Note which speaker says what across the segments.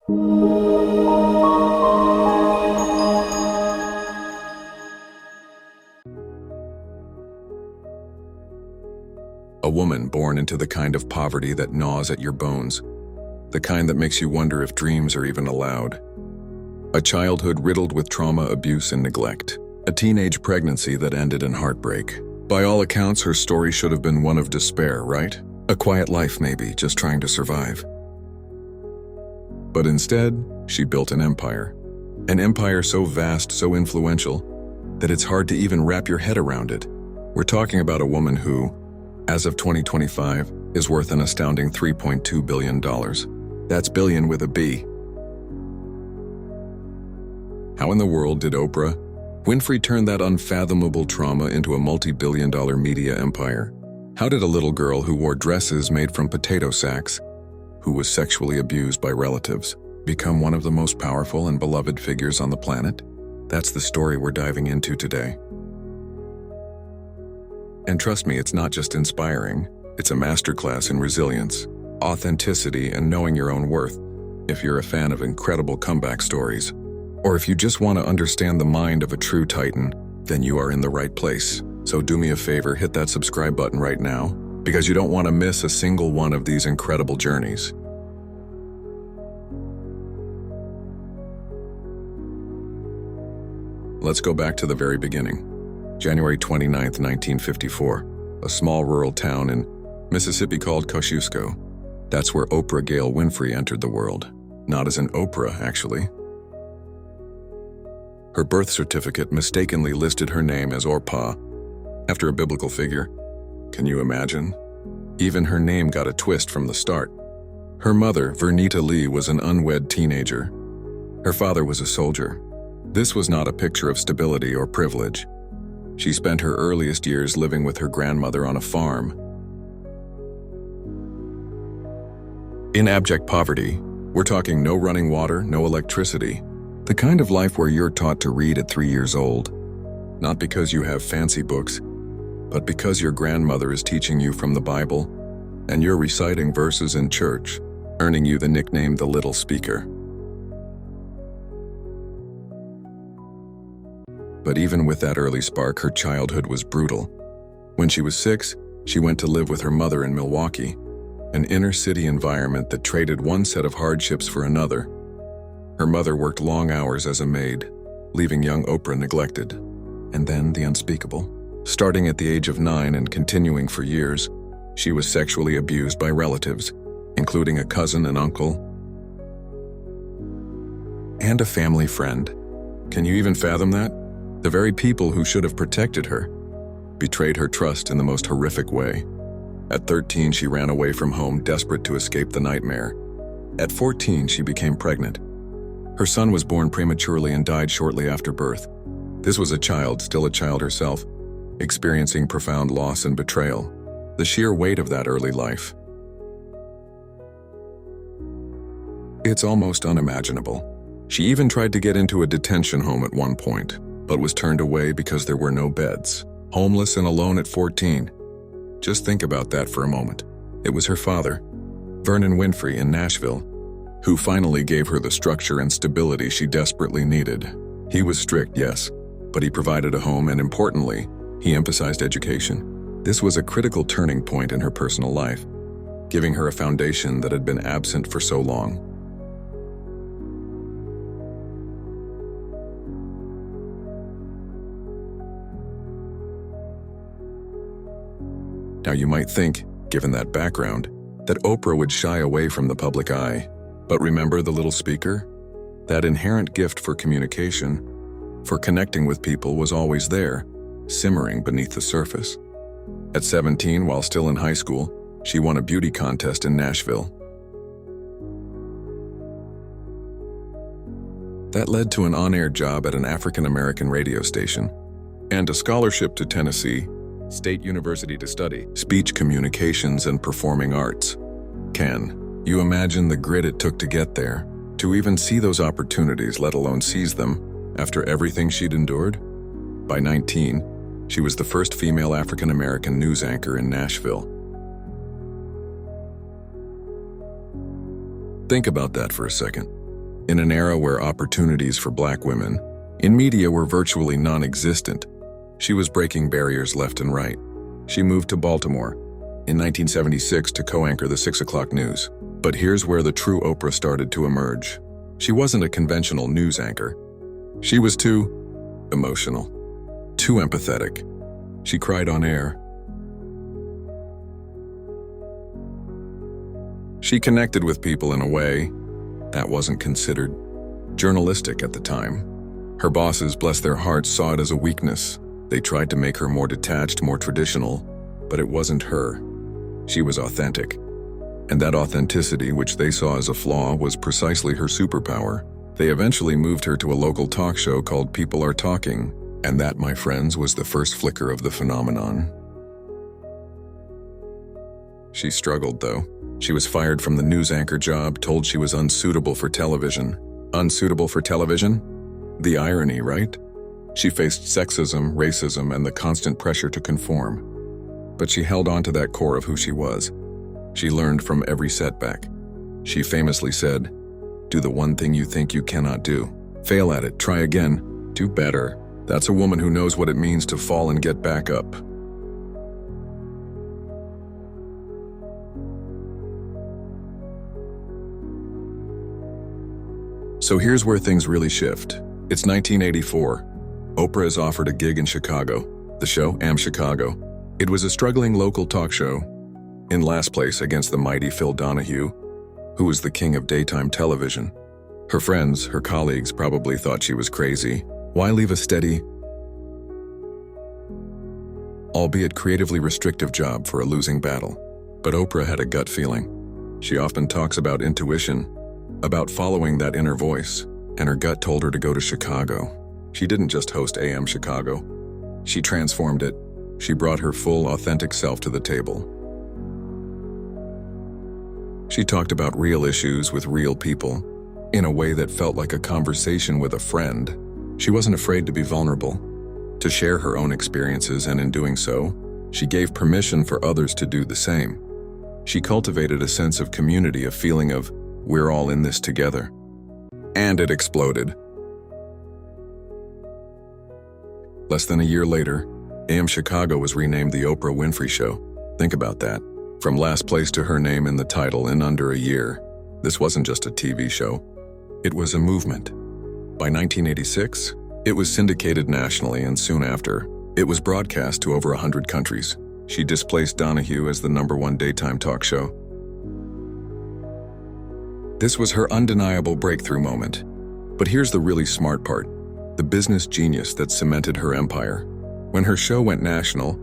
Speaker 1: A woman born into the kind of poverty that gnaws at your bones, the kind that makes you wonder if dreams are even allowed. A childhood riddled with trauma, abuse, and neglect. A teenage pregnancy that ended in heartbreak. By all accounts, her story should have been one of despair, right? A quiet life, maybe, just trying to survive. But instead, she built an empire. An empire so vast, so influential, that it's hard to even wrap your head around it. We're talking about a woman who, as of 2025, is worth an astounding $3.2 billion. That's billion with a B. How in the world did Oprah Winfrey turn that unfathomable trauma into a multi-billion-dollar media empire? How did a little girl who wore dresses made from potato sacks, who was sexually abused by relatives, become one of the most powerful and beloved figures on the planet? That's the story we're diving into today. And trust me, it's not just inspiring, it's a masterclass in resilience, authenticity, and knowing your own worth. If you're a fan of incredible comeback stories, or if you just want to understand the mind of a true titan, then you are in the right place. So do me a favor, hit that subscribe button right now, because you don't want to miss a single one of these incredible journeys. Let's go back to the very beginning. January 29th, 1954, a small rural town in Mississippi called Kosciuszko. That's where Oprah Gail Winfrey entered the world. Not as an Oprah, actually. Her birth certificate mistakenly listed her name as Orpah, after a biblical figure. Can you imagine? Even her name got a twist from the start. Her mother, Vernita Lee, was an unwed teenager. Her father was a soldier. This was not a picture of stability or privilege. She spent her earliest years living with her grandmother on a farm. In abject poverty, we're talking no running water, no electricity. The kind of life where you're taught to read at 3 years old. Not because you have fancy books, but because your grandmother is teaching you from the Bible, and you're reciting verses in church, earning you the nickname the Little Speaker. But even with that early spark, her childhood was brutal. When she was 6, she went to live with her mother in Milwaukee, an inner-city environment that traded one set of hardships for another. Her mother worked long hours as a maid, leaving young Oprah neglected. And then the unspeakable. Starting at the age of 9 and continuing for years, she was sexually abused by relatives, including a cousin and uncle, and a family friend. Can you even fathom that? The very people who should have protected her betrayed her trust in the most horrific way. At 13, she ran away from home, desperate to escape the nightmare. At 14, she became pregnant. Her son was born prematurely and died shortly after birth. This was a child, still a child herself, experiencing profound loss and betrayal. The sheer weight of that early life. It's almost unimaginable. She even tried to get into a detention home at one point, but was turned away because there were no beds. Homeless and alone at 14. Just think about that for a moment. It was her father, Vernon Winfrey in Nashville, who finally gave her the structure and stability she desperately needed. He was strict, yes, but he provided a home, and importantly, he emphasized education. This was a critical turning point in her personal life, giving her a foundation that had been absent for so long. Now you might think, given that background, that Oprah would shy away from the public eye. But remember the little speaker? That inherent gift for communication, for connecting with people, was always there, simmering beneath the surface. At 17, while still in high school, she won a beauty contest in Nashville. That led to an on-air job at an African-American radio station, and a scholarship to Tennessee State University to study speech communications and performing arts. Can you imagine the grit it took to get there, to even see those opportunities, let alone seize them, after everything she'd endured? By 19, she was the first female African-American news anchor in Nashville. Think about that for a second. In an era where opportunities for Black women in media were virtually non-existent, she was breaking barriers left and right. She moved to Baltimore in 1976 to co-anchor the 6 o'clock news. But here's where the true Oprah started to emerge. She wasn't a conventional news anchor. She was too emotional, too empathetic. She cried on air. She connected with people in a way that wasn't considered journalistic at the time. Her bosses, bless their hearts, saw it as a weakness. They tried to make her more detached, more traditional, but it wasn't her. She was authentic. And that authenticity, which they saw as a flaw, was precisely her superpower. They eventually moved her to a local talk show called People Are Talking, and that, my friends, was the first flicker of the phenomenon. She struggled, though. She was fired from the news anchor job, told she was unsuitable for television. Unsuitable for television? The irony, right? She faced sexism, racism, and the constant pressure to conform. But she held on to that core of who she was. She learned from every setback. She famously said, "Do the one thing you think you cannot do. Fail at it, try again, do better." That's a woman who knows what it means to fall and get back up. So here's where things really shift. It's 1984. Oprah is offered a gig in Chicago. The show, Am Chicago. It was a struggling local talk show, in last place against the mighty Phil Donahue, who was the king of daytime television. Her friends, her colleagues, probably thought she was crazy. Why leave a steady, albeit creatively restrictive job for a losing battle? But Oprah had a gut feeling. She often talks about intuition, about following that inner voice, and her gut told her to go to Chicago. She didn't just host AM Chicago. She transformed it. She brought her full, authentic self to the table. She talked about real issues with real people, in a way that felt like a conversation with a friend. She wasn't afraid to be vulnerable, to share her own experiences, and in doing so, she gave permission for others to do the same. She cultivated a sense of community, a feeling of, we're all in this together. And it exploded. Less than a year later, AM Chicago was renamed The Oprah Winfrey Show. Think about that. From last place to her name in the title in under a year. This wasn't just a TV show. It was a movement. By 1986, it was syndicated nationally, and soon after, it was broadcast to over 100 countries. She displaced Donahue as the #1 daytime talk show. This was her undeniable breakthrough moment. But here's the really smart part, the business genius that cemented her empire. When her show went national,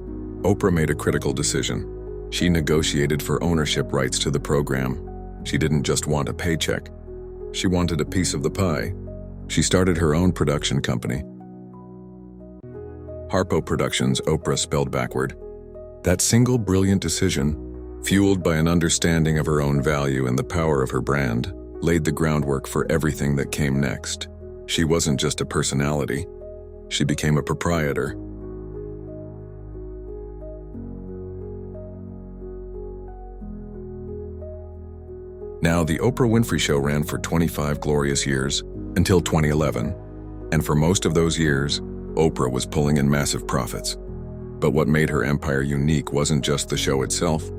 Speaker 1: Oprah made a critical decision. She negotiated for ownership rights to the program. She didn't just want a paycheck. She wanted a piece of the pie. She started her own production company. Harpo Productions, Oprah spelled backward. That single brilliant decision, fueled by an understanding of her own value and the power of her brand, laid the groundwork for everything that came next. She wasn't just a personality. She became a proprietor. Now, The Oprah Winfrey Show ran for 25 glorious years, until 2011. And for most of those years, Oprah was pulling in massive profits. But what made her empire unique wasn't just the show itself,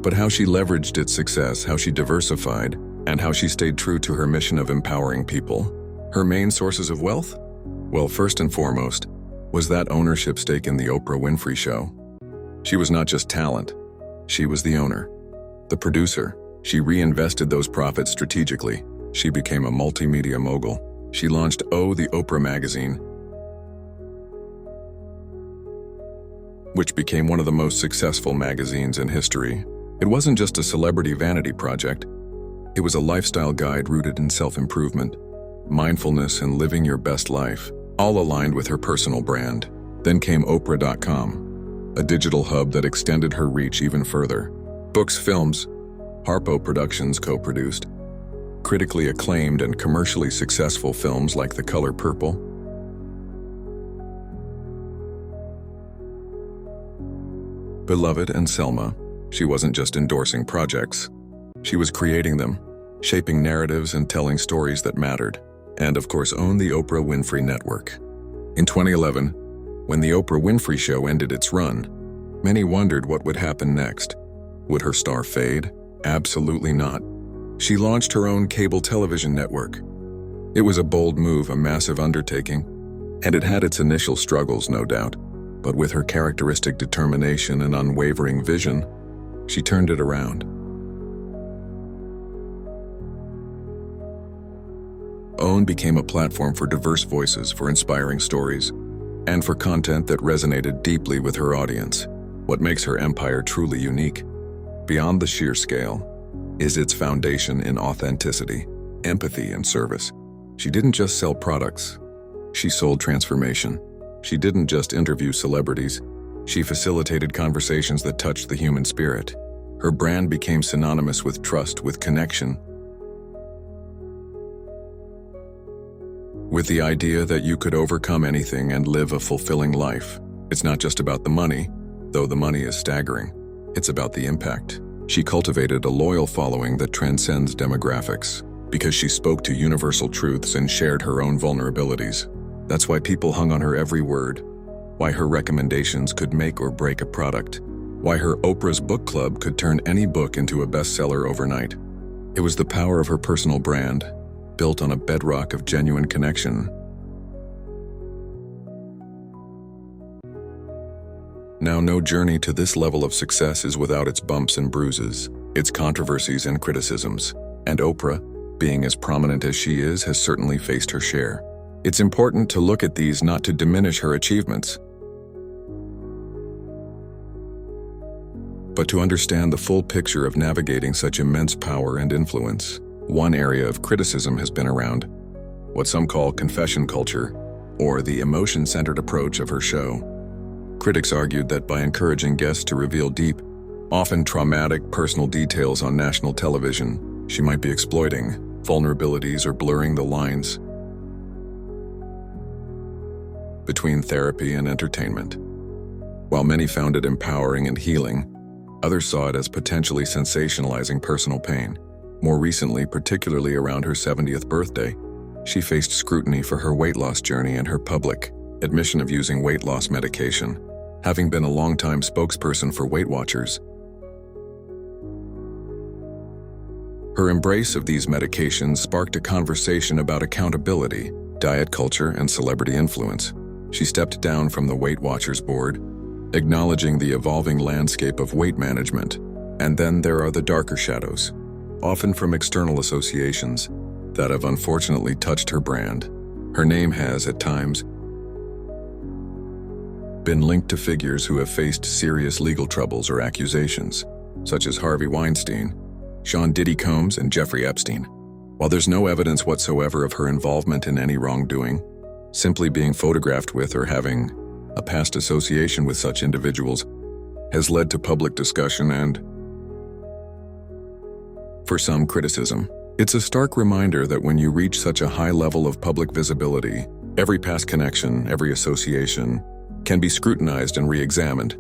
Speaker 1: but how she leveraged its success, how she diversified, and how she stayed true to her mission of empowering people. Her main sources of wealth? Well, first and foremost, was that ownership stake in The Oprah Winfrey Show. She was not just talent, she was the owner, the producer. She reinvested those profits strategically. She became a multimedia mogul. She launched The Oprah magazine, which became one of the most successful magazines in history. It wasn't just a celebrity vanity project. It was a lifestyle guide rooted in self-improvement, mindfulness, and living your best life, all aligned with her personal brand. Then came Oprah.com, a digital hub that extended her reach even further. Books, films, Harpo Productions co-produced, critically acclaimed and commercially successful films like The Color Purple, Beloved, and Selma. She wasn't just endorsing projects, she was creating them. shaping narratives and telling stories that mattered, and of course owned the Oprah Winfrey Network. In 2011, when the Oprah Winfrey Show ended its run, many wondered what would happen next. Would her star fade? Absolutely not. She launched her own cable television network. It was a bold move, a massive undertaking, and it had its initial struggles, no doubt. But with her characteristic determination and unwavering vision, she turned it around. OWN became a platform for diverse voices, for inspiring stories, and for content that resonated deeply with her audience. What makes her empire truly unique, beyond the sheer scale, is its foundation in authenticity, empathy, and service. She didn't just sell products, she sold transformation. She didn't just interview celebrities, she facilitated conversations that touched the human spirit. Her brand became synonymous with trust, with connection, with the idea that you could overcome anything and live a fulfilling life. It's not just about the money, though the money is staggering. It's about the impact. She cultivated a loyal following that transcends demographics, because she spoke to universal truths and shared her own vulnerabilities. That's why people hung on her every word, why her recommendations could make or break a product, why her Oprah's Book Club could turn any book into a bestseller overnight. It was the power of her personal brand, built on a bedrock of genuine connection. Now, no journey to this level of success is without its bumps and bruises, its controversies and criticisms. And Oprah, being as prominent as she is, has certainly faced her share. It's important to look at these not to diminish her achievements, but to understand the full picture of navigating such immense power and influence. One area of criticism has been around what some call confession culture, or the emotion-centered approach of her show. Critics argued that by encouraging guests to reveal deep, often traumatic personal details on national television, she might be exploiting vulnerabilities or blurring the lines between therapy and entertainment. While many found it empowering and healing, others saw it as potentially sensationalizing personal pain. More recently, particularly around her 70th birthday, she faced scrutiny for her weight loss journey and her public admission of using weight loss medication. Having been a longtime spokesperson for Weight Watchers, her embrace of these medications sparked a conversation about accountability, diet culture, and celebrity influence. She stepped down from the Weight Watchers board, acknowledging the evolving landscape of weight management. And then there are the darker shadows, often from external associations, that have unfortunately touched her brand. Her name has, at times, been linked to figures who have faced serious legal troubles or accusations, such as Harvey Weinstein, Sean Diddy Combs, and Jeffrey Epstein. While there's no evidence whatsoever of her involvement in any wrongdoing, simply being photographed with or having a past association with such individuals has led to public discussion and, for some, criticism. It's a stark reminder that when you reach such a high level of public visibility, every past connection, every association, can be scrutinized and re-examined.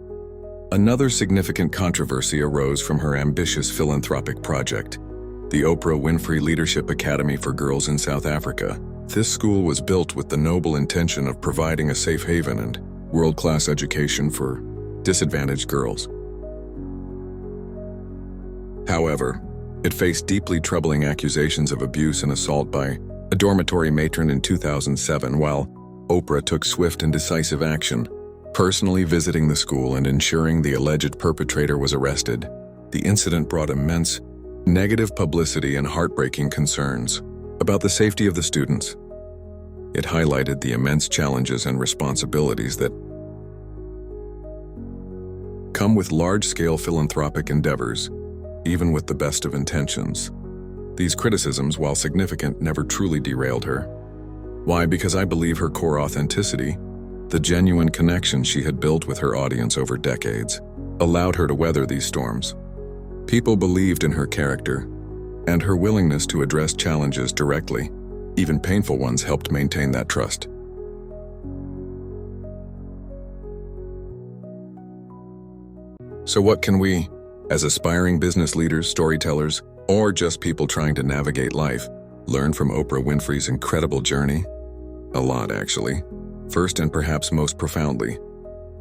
Speaker 1: Another significant controversy arose from her ambitious philanthropic project, the Oprah Winfrey Leadership Academy for Girls in South Africa. This school was built with the noble intention of providing a safe haven and world-class education for disadvantaged girls. However, it faced deeply troubling accusations of abuse and assault by a dormitory matron in 2007, while Oprah took swift and decisive action, personally visiting the school and ensuring the alleged perpetrator was arrested. The incident brought immense negative publicity and heartbreaking concerns about the safety of the students. It highlighted the immense challenges and responsibilities that come with large-scale philanthropic endeavors, even with the best of intentions. These criticisms, while significant, never truly derailed her. Why? Because I believe her core authenticity, the genuine connection she had built with her audience over decades, allowed her to weather these storms. People believed in her character, and her willingness to address challenges directly, even painful ones, helped maintain that trust. So what can we, as aspiring business leaders, storytellers, or just people trying to navigate life, learn from Oprah Winfrey's incredible journey? A lot, actually. First and perhaps most profoundly,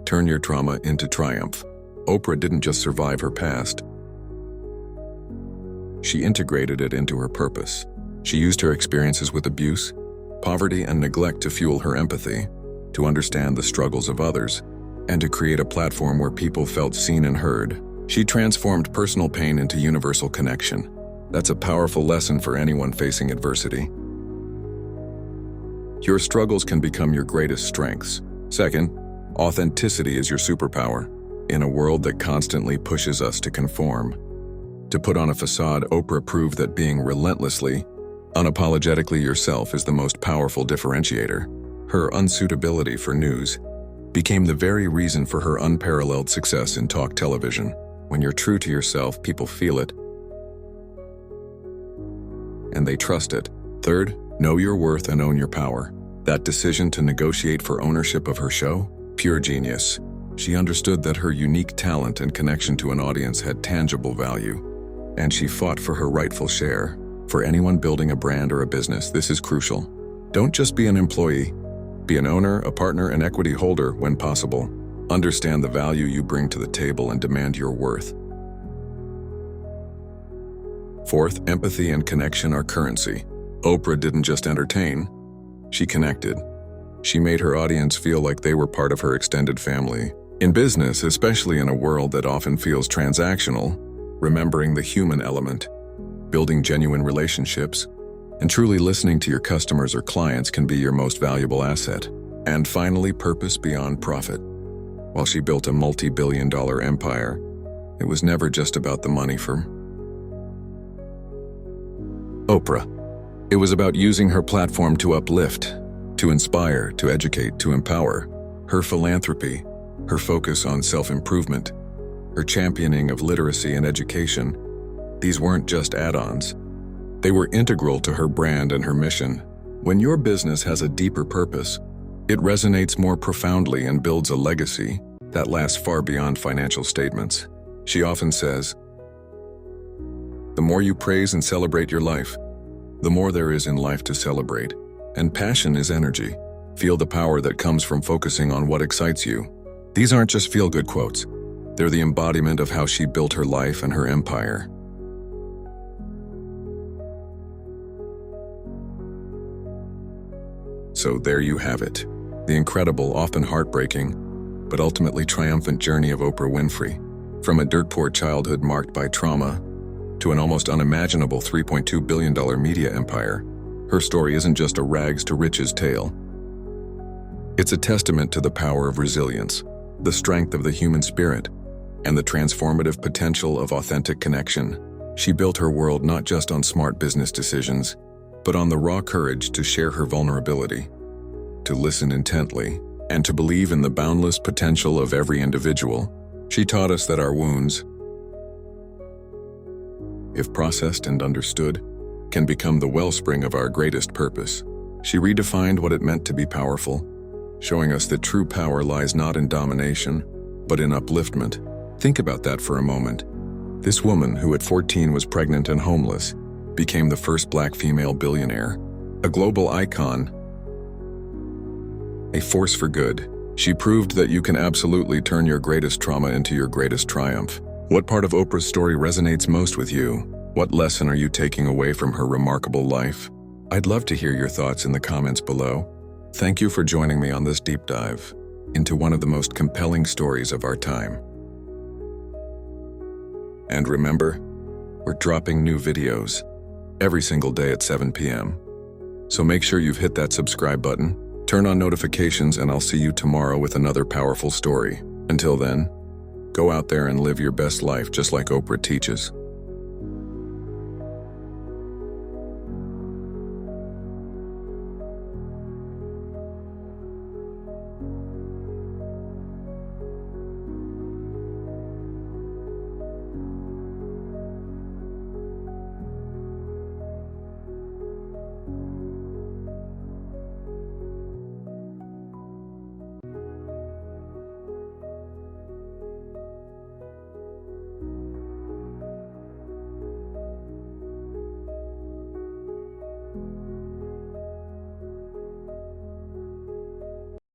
Speaker 1: turn your trauma into triumph. Oprah didn't just survive her past. She integrated it into her purpose. She used her experiences with abuse, poverty, and neglect to fuel her empathy, to understand the struggles of others, and to create a platform where people felt seen and heard. She transformed personal pain into universal connection. That's a powerful lesson for anyone facing adversity. Your struggles can become your greatest strengths. Second, authenticity is your superpower. In a world that constantly pushes us to conform, to put on a facade, Oprah proved that being relentlessly, unapologetically yourself is the most powerful differentiator. Her unsuitability for news became the very reason for her unparalleled success in talk television. When you're true to yourself, people feel it, and they trust it. Third, know your worth and own your power. That decision to negotiate for ownership of her show? Pure genius. She understood that her unique talent and connection to an audience had tangible value, and she fought for her rightful share. For anyone building a brand or a business, this is crucial. Don't just be an employee. Be an owner, a partner, an equity holder when possible. Understand the value you bring to the table and demand your worth. Fourth, empathy and connection are currency. Oprah didn't just entertain, she connected. She made her audience feel like they were part of her extended family. In business, especially in a world that often feels transactional, remembering the human element, building genuine relationships, and truly listening to your customers or clients can be your most valuable asset. And finally, purpose beyond profit. While she built a multi-billion-dollar empire, it was never just about the money for Oprah. It was about using her platform to uplift, to inspire, to educate, to empower. Her philanthropy, her focus on self-improvement, her championing of literacy and education, these weren't just add-ons. They were integral to her brand and her mission. When your business has a deeper purpose, it resonates more profoundly and builds a legacy that lasts far beyond financial statements. She often says, "The more you praise and celebrate your life, the more there is in life to celebrate." And passion is energy. Feel the power that comes from focusing on what excites you. These aren't just feel-good quotes. They're the embodiment of how she built her life and her empire. So there you have it. The incredible, often heartbreaking, but ultimately triumphant journey of Oprah Winfrey. From a dirt-poor childhood marked by trauma to an almost unimaginable $3.2 billion media empire, her story isn't just a rags-to-riches tale. It's a testament to the power of resilience, the strength of the human spirit, and the transformative potential of authentic connection. She built her world not just on smart business decisions, but on the raw courage to share her vulnerability, to listen intently, and to believe in the boundless potential of every individual. She taught us that our wounds, if processed and understood, can become the wellspring of our greatest purpose. She redefined what it meant to be powerful, showing us that true power lies not in domination, but in upliftment. Think about that for a moment. This woman, who at 14 was pregnant and homeless, became the first Black female billionaire, a global icon, a force for good. She proved that you can absolutely turn your greatest trauma into your greatest triumph. What part of Oprah's story resonates most with you? What lesson are you taking away from her remarkable life? I'd love to hear your thoughts in the comments below. Thank you for joining me on this deep dive into one of the most compelling stories of our time. And remember, we're dropping new videos every single day at 7 p.m. So make sure you've hit that subscribe button, turn on notifications, and I'll see you tomorrow with another powerful story. Until then, go out there and live your best life just like Oprah teaches.